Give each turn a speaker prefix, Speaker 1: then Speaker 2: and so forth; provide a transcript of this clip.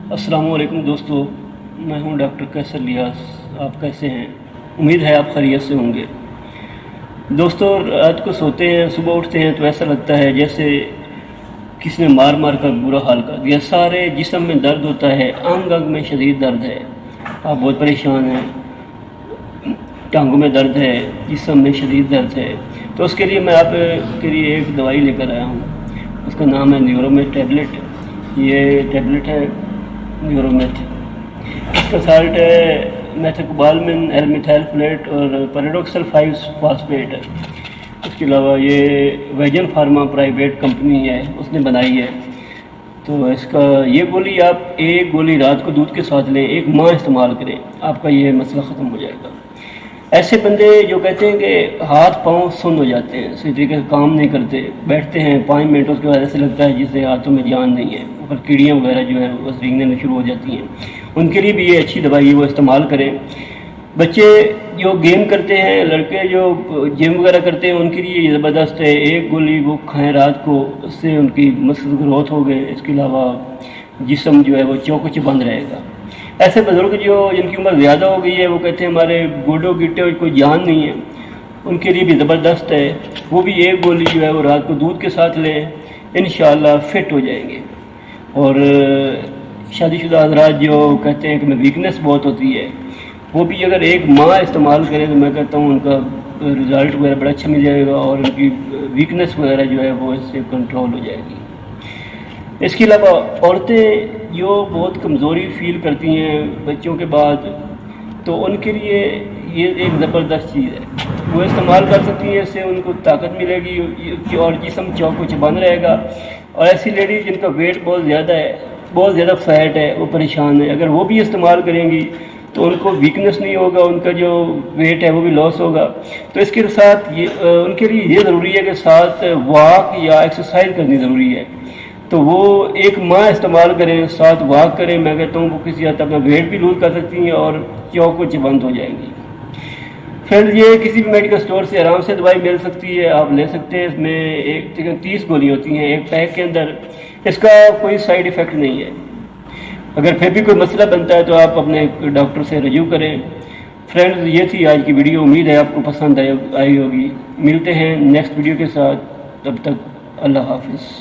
Speaker 1: السلام علیکم دوستو، میں ہوں ڈاکٹر قیصر لیاس۔ آپ کیسے ہیں؟ امید ہے آپ خیریت سے ہوں گے۔ دوستو، رات کو سوتے ہیں، صبح اٹھتے ہیں تو ایسا لگتا ہے جیسے کسی نے مار مار کر برا حال کر دیا۔ سارے جسم میں درد ہوتا ہے، انگ انگ میں شدید درد ہے، آپ بہت پریشان ہیں، ٹانگوں میں درد ہے، جسم میں شدید درد ہے۔ تو اس کے لیے میں آپ کے لیے ایک دوائی لے کر آیا ہوں، اس کا نام ہے نیورومیٹ ٹیبلٹ۔ یہ ٹیبلٹ ہے نیورومیٹ، اس کا سالٹ ہے میتھوکوبالمن، ایل میتھائل فلیٹ اور پیراڈوکسل 5 فاسفیٹ ہے۔ اس کے علاوہ یہ ویجن فارما پرائیویٹ کمپنی ہے، اس نے بنائی ہے۔ تو اس کا یہ گولی آپ ایک گولی رات کو دودھ کے ساتھ لیں، 1 ماہ استعمال کریں، آپ کا یہ مسئلہ ختم ہو جائے گا۔ ایسے بندے جو کہتے ہیں کہ ہاتھ پاؤں سن ہو جاتے ہیں، صحیح طریقے سے کام نہیں کرتے، بیٹھتے ہیں 5 منٹ، اس کے بعد ایسے لگتا ہے جسے ہاتھوں میں جان نہیں ہے، اوپر کیڑیاں وغیرہ جو ہے وہ رینگنے میں شروع ہو جاتی ہیں، ان کے لیے بھی یہ اچھی دوائی ہے، وہ استعمال کریں۔ بچے جو گیم کرتے ہیں، لڑکے جو جم وغیرہ کرتے ہیں، ان کے لیے یہ زبردست ہے۔ 1 گولی وہ کھائیں رات کو، اس سے ان کی مسل گروتھ ہو گئے، اس کے علاوہ جسم جو ہے وہ چوکچ بند رہے گا۔ ایسے بزرگ جن کی عمر زیادہ ہو گئی ہے، وہ کہتے ہیں ہمارے گوڈوں گٹے اور کوئی جان نہیں ہے، ان کے لیے بھی زبردست ہے، وہ بھی 1 گولی جو ہے وہ رات کو دودھ کے ساتھ لیں، انشاءاللہ فٹ ہو جائیں گے۔ اور شادی شدہ حضرات جو کہتے ہیں کہ میں ویکنس بہت ہوتی ہے، وہ بھی اگر 1 ماہ استعمال کریں تو میں کہتا ہوں ان کا رزلٹ وغیرہ بڑا اچھا مل جائے گا، اور ان کی ویکنس وغیرہ جو ہے وہ اس سے کنٹرول ہو جائے گی۔ اس کے علاوہ عورتیں جو بہت کمزوری فیل کرتی ہیں بچوں کے بعد، تو ان کے لیے یہ ایک زبردست چیز ہے، وہ استعمال کر سکتی ہیں، اس سے ان کو طاقت ملے گی اور جسم چوکچ بند رہے گا۔ اور ایسی لیڈیز جن کا ویٹ بہت زیادہ ہے، بہت زیادہ فیٹ ہے، وہ پریشان ہے، اگر وہ بھی استعمال کریں گی تو ان کو ویکنس نہیں ہوگا، ان کا جو ویٹ ہے وہ بھی لاس ہوگا۔ تو اس کے ساتھ ان کے لیے یہ ضروری ہے کہ ساتھ واک یا ایکسرسائز کرنی ضروری ہے، تو وہ 1 ماہ استعمال کریں، ساتھ واک کریں، میں کہتا ہوں وہ کسی حد تک اپنا ویٹ بھی لوز کر سکتی ہیں اور چوکچ بند ہو جائیں گی۔ پھر یہ کسی بھی میڈیکل اسٹور سے آرام سے دوائی مل سکتی ہے، آپ لے سکتے ہیں۔ اس میں 30 گولی ہوتی ہیں 1 پیک کے اندر، اس کا کوئی سائیڈ ایفیکٹ نہیں ہے۔ اگر پھر بھی کوئی مسئلہ بنتا ہے تو آپ اپنے ڈاکٹر سے رجوع کریں۔ فرینڈز، یہ تھی آج کی ویڈیو، امید ہے آپ کو پسند آئی ہوگی۔ ملتے ہیں نیکسٹ ویڈیو کے ساتھ، تب تک اللہ حافظ۔